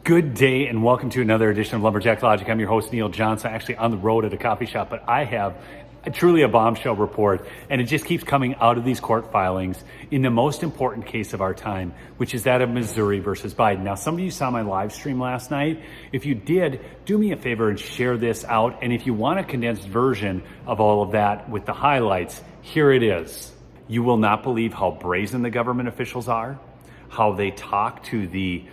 Good day and welcome to another edition of Lumberjack Logic. I'm your host, Neil Johnson, actually on the road at a coffee shop, but I have truly a bombshell report, and it just keeps coming out of these court filings in the most important case of our time, which is that of Missouri versus Biden. Now, some of you saw my live stream last night. If you did, do me a favor and share this out. And if you want a condensed version of all of that with the highlights, here it is. You will not believe how brazen the government officials are, how they talk to the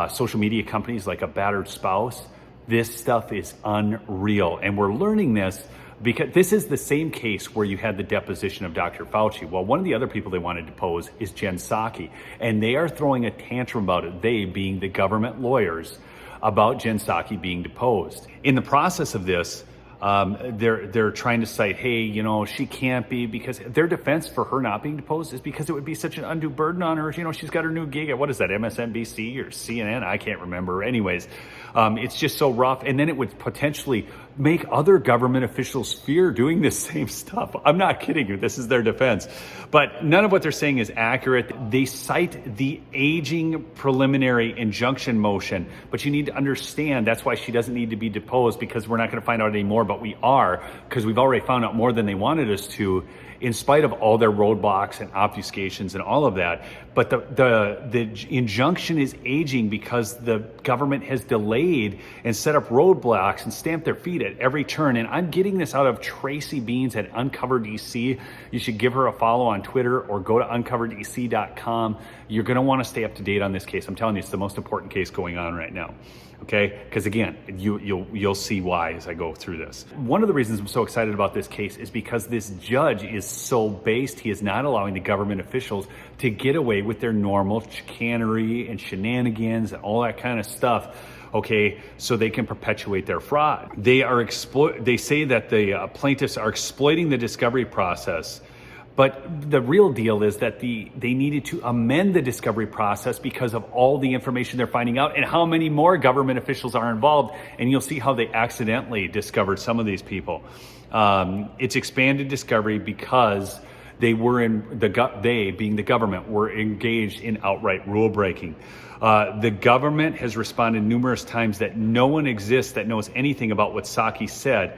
social media companies like a battered spouse. This stuff is unreal. And we're learning this because this is the same case where you had the deposition of Dr. Fauci. Well, one of the other people they wanted to depose is Jen Psaki, and they are throwing a tantrum about it, they being the government lawyers, about Jen Psaki being deposed. In the process of this, they're trying to cite, hey, you know, she can't be, because their defense for her not being deposed is because it would be such an undue burden on her. You know, she's got her new gig at, what is that, MSNBC or CNN? I can't remember. Anyways, it's just so rough. And then it would potentially make other government officials fear doing this same stuff. I'm not kidding you. This is their defense. But none of what they're saying is accurate. They cite the aging preliminary injunction motion, but you need to understand that's why she doesn't need to be deposed, because we're not going to find out anymore, but we are, because we've already found out more than they wanted us to, in spite of all their roadblocks and obfuscations and all of that. But the injunction is aging because the government has delayed and set up roadblocks and stamped their feet at every turn. And I'm getting this out of Tracy Beans at Uncover DC. You should give her a follow on Twitter or go to uncoverdc.com. You're going to want to stay up to date on this case. I'm telling you, it's the most important case going on right now. Okay, because again, you'll see why as I go through this. One of the reasons I'm so excited about this case is because this judge is so based. He is not allowing the government officials to get away with their normal chicanery and shenanigans and all that kind of stuff. Okay, so they can perpetuate their fraud. They say that the plaintiffs are exploiting the discovery process. But the real deal is that they needed to amend the discovery process because of all the information they're finding out and how many more government officials are involved. And you'll see how they accidentally discovered some of these people. It's expanded discovery because they being the government, were engaged in outright rule breaking. The government has responded numerous times that no one exists that knows anything about what Psaki said.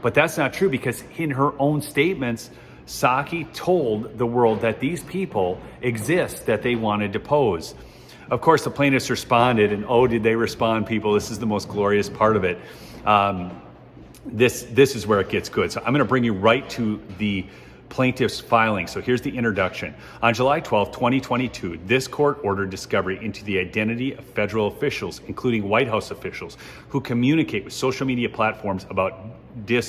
But that's not true, because in her own statements, Psaki told the world that these people exist that they wanted to depose. Of course, the plaintiffs responded, and oh, did they respond, people? This is the most glorious part of it. This is where it gets good. So I'm going to bring you right to the plaintiff's filing. So here's the introduction. On July 12, 2022, this court ordered discovery into the identity of federal officials, including White House officials, who communicate with social media platforms about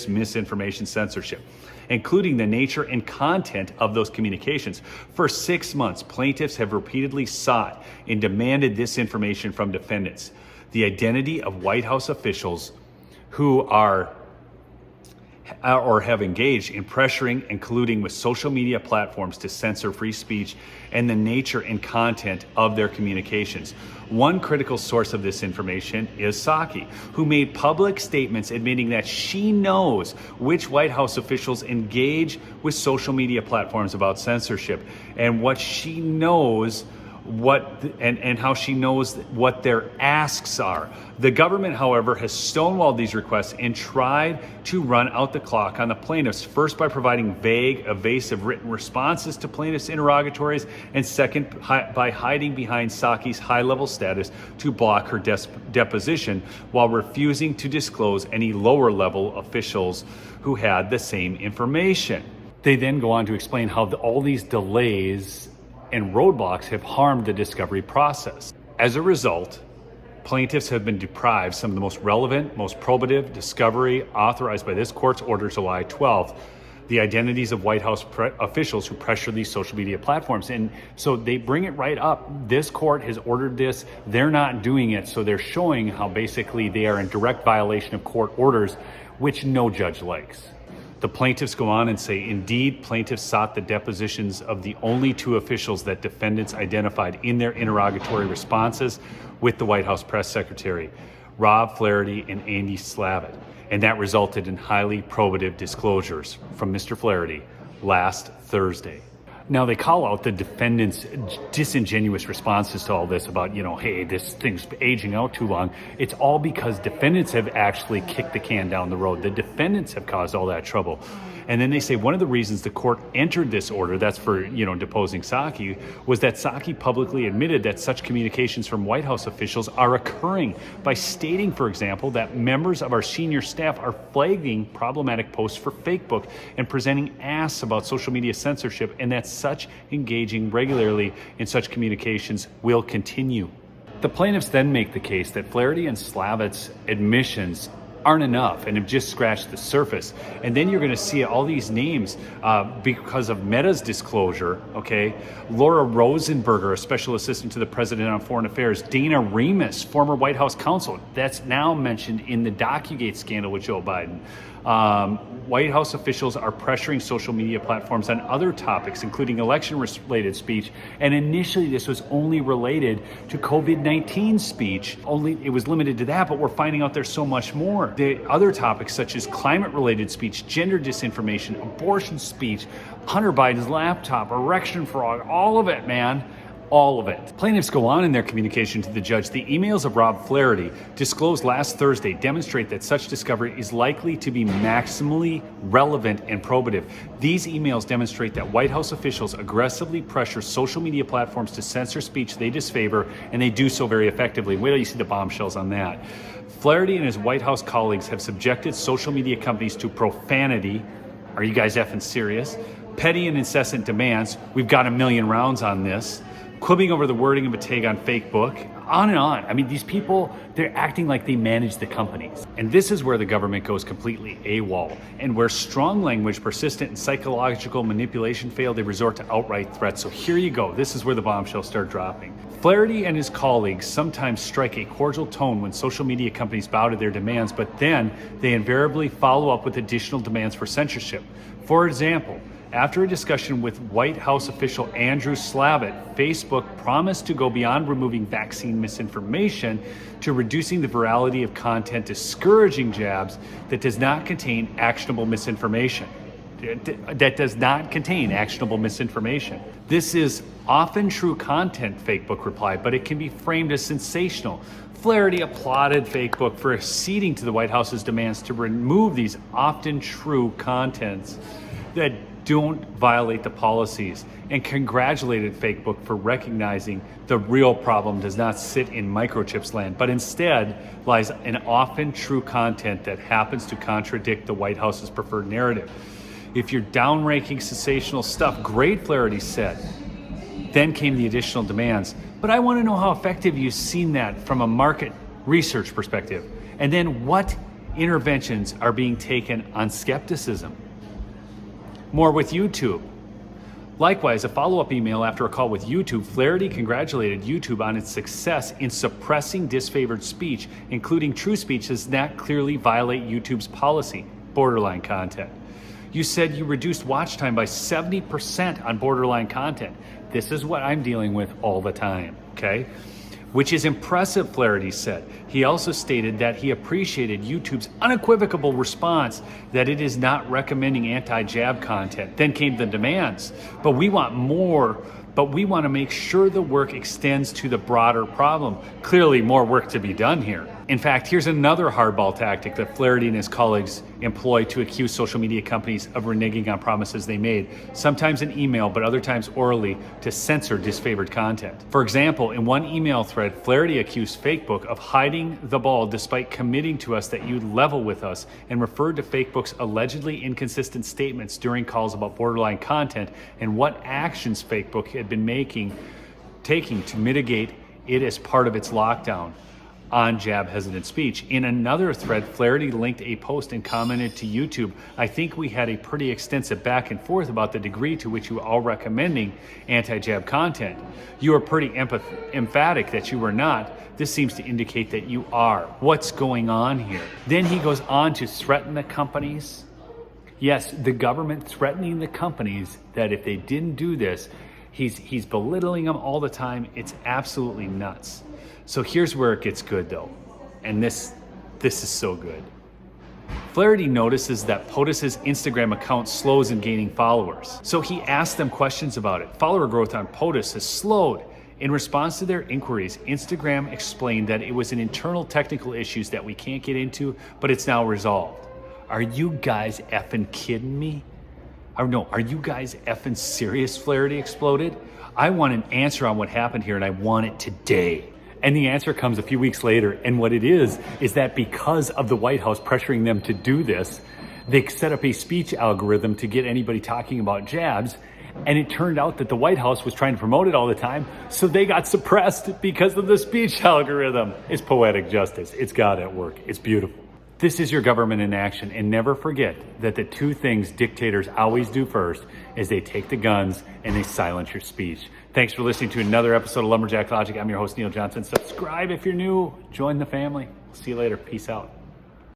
misinformation censorship, including the nature and content of those communications. For 6 months, plaintiffs have repeatedly sought and demanded this information from defendants. The identity of White House officials who are or have engaged in pressuring and colluding with social media platforms to censor free speech, and the nature and content of their communications. One critical source of this information is Psaki, who made public statements admitting that she knows which White House officials engage with social media platforms about censorship, and what she knows and how she knows what their asks are. The government, however, has stonewalled these requests and tried to run out the clock on the plaintiffs, first by providing vague, evasive written responses to plaintiffs' interrogatories, and second, by hiding behind Psaki's high-level status to block her deposition, while refusing to disclose any lower-level officials who had the same information. They then go on to explain how all these delays and roadblocks have harmed the discovery process. As a result, plaintiffs have been deprived some of the most relevant, most probative discovery authorized by this court's order July 12th, the identities of White House officials who pressure these social media platforms. And so they bring it right up. This court has ordered this. They're not doing it. So they're showing how basically they are in direct violation of court orders, which no judge likes. The plaintiffs go on and say, indeed, plaintiffs sought the depositions of the only two officials that defendants identified in their interrogatory responses with the White House press secretary, Rob Flaherty and Andy Slavitt. And that resulted in highly probative disclosures from Mr. Flaherty last Thursday. Now, they call out the defendant's disingenuous responses to all this about, hey, this thing's aging out too long. It's all because defendants have actually kicked the can down the road. The defendants have caused all that trouble. And then they say one of the reasons the court entered this order, that's for, deposing Psaki, was that Psaki publicly admitted that such communications from White House officials are occurring by stating, for example, that members of our senior staff are flagging problematic posts for Facebook and presenting asks about social media censorship, and that such engaging regularly in such communications will continue. The plaintiffs then make the case that Flaherty and Slavitt's admissions aren't enough and have just scratched the surface. And then you're going to see all these names because of Meta's disclosure, okay? Laura Rosenberger, a special assistant to the president on foreign affairs, Dana Remus, former White House counsel, that's now mentioned in the DocuGate scandal with Joe Biden. White House officials are pressuring social media platforms on other topics, including election-related speech. And initially, this was only related to COVID-19 speech. It was limited to that, but we're finding out there's so much more. The other topics, such as climate-related speech, gender disinformation, abortion speech, Hunter Biden's laptop, erection fraud, all of it, man. All of it. Plaintiffs go on in their communication to the judge. The emails of Rob Flaherty, disclosed last Thursday, demonstrate that such discovery is likely to be maximally relevant and probative. These emails demonstrate that White House officials aggressively pressure social media platforms to censor speech they disfavor, and they do so very effectively. Wait till you see the bombshells on that. Flaherty and his White House colleagues have subjected social media companies to profanity. Are you guys effing serious? Petty and incessant demands. We've got 1 million rounds on this. Quibbing over the wording of a tag on Facebook, on and on. I mean, these people, they're acting like they manage the companies. And this is where the government goes completely AWOL. And where strong language, persistent, and psychological manipulation fail, they resort to outright threats. So here you go. This is where the bombshells start dropping. Flaherty and his colleagues sometimes strike a cordial tone when social media companies bow to their demands, but then they invariably follow up with additional demands for censorship. For example, after a discussion with White House official Andrew Slavitt, Facebook promised to go beyond removing vaccine misinformation to reducing the virality of content discouraging jabs that does not contain actionable misinformation. This is often true content, Facebook replied, but it can be framed as sensational. Flaherty applauded Facebook for acceding to the White House's demands to remove these often true contents that don't violate the policies, and congratulated Facebook for recognizing the real problem does not sit in microchips land, but instead lies in often true content that happens to contradict the White House's preferred narrative. If you're downranking sensational stuff, great, Flaherty said. Then came the additional demands. But I want to know how effective you've seen that from a market research perspective. And then what interventions are being taken on skepticism? More with YouTube. Likewise, a follow-up email after a call with YouTube, Flaherty congratulated YouTube on its success in suppressing disfavored speech, including true speech does not clearly violate YouTube's policy, borderline content. You said you reduced watch time by 70% on borderline content. This is what I'm dealing with all the time, okay? Which is impressive, Flaherty said. He also stated that he appreciated YouTube's unequivocal response that it is not recommending anti-jab content. Then came the demands. But we want more, but we want to make sure the work extends to the broader problem. Clearly more work to be done here. In fact, here's another hardball tactic that Flaherty and his colleagues employ to accuse social media companies of reneging on promises they made, sometimes in email, but other times orally, to censor disfavored content. For example, in one email thread, Flaherty accused Facebook of hiding the ball despite committing to us that you'd level with us, and referred to Facebook's allegedly inconsistent statements during calls about borderline content and what actions Facebook had been taking to mitigate it as part of its lockdown on jab-hesitant speech. In another thread, Flaherty linked a post and commented to YouTube, I think we had a pretty extensive back and forth about the degree to which you are recommending anti-jab content. You are pretty emphatic that you were not. This seems to indicate that you are. What's going on here? Then he goes on to threaten the companies. Yes, the government threatening the companies that if they didn't do this, he's belittling them all the time. It's absolutely nuts. So here's where it gets good though. And this is so good. Flaherty notices that POTUS's Instagram account slows in gaining followers. So he asks them questions about it. Follower growth on POTUS has slowed. In response to their inquiries, Instagram explained that it was an internal technical issues that we can't get into, but it's now resolved. Are you guys effing kidding me? Or no, are you guys effing serious? Flaherty exploded. I want an answer on what happened here, and I want it today. And the answer comes a few weeks later, and what it is that because of the White House pressuring them to do this, they set up a speech algorithm to get anybody talking about jabs, and it turned out that the White House was trying to promote it all the time, so they got suppressed because of the speech algorithm. It's poetic justice. It's God at work. It's beautiful. This is your government in action, and never forget that the two things dictators always do first is they take the guns and they silence your speech. Thanks for listening to another episode of Lumberjack Logic. I'm your host, Neil Johnson. Subscribe if you're new. Join the family. See you later. Peace out.